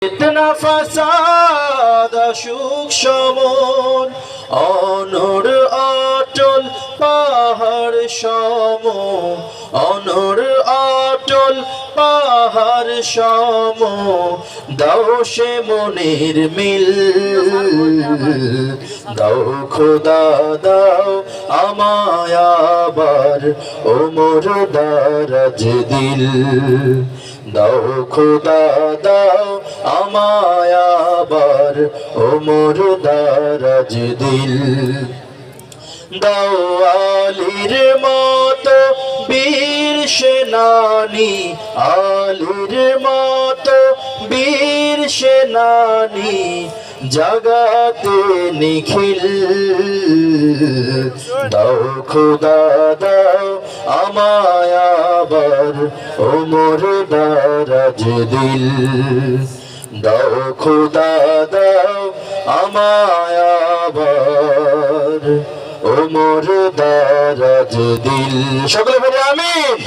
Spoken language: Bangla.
ইতনা ফাসাদ সুখ সমন অনর অটল পাহাড় সম অনর অটল পাহাড় সম দাও সে মনের মিল দাও খোদা দাও আমায় আবার ওমর দারাজ দিল দাও খোদা দাও আমায় আবার ওমর দারাজ দিল দাও আলীর মতো বীর সেনানী আলীর মতো বীর সেনানী জাগাতে নিখিল দাও খোদা দাও আমায় আবার ওমর দারাজ দিল দাও খোদা দাও আমায় আবার ওমর দারাজ দিল সকলে বলে আমিন।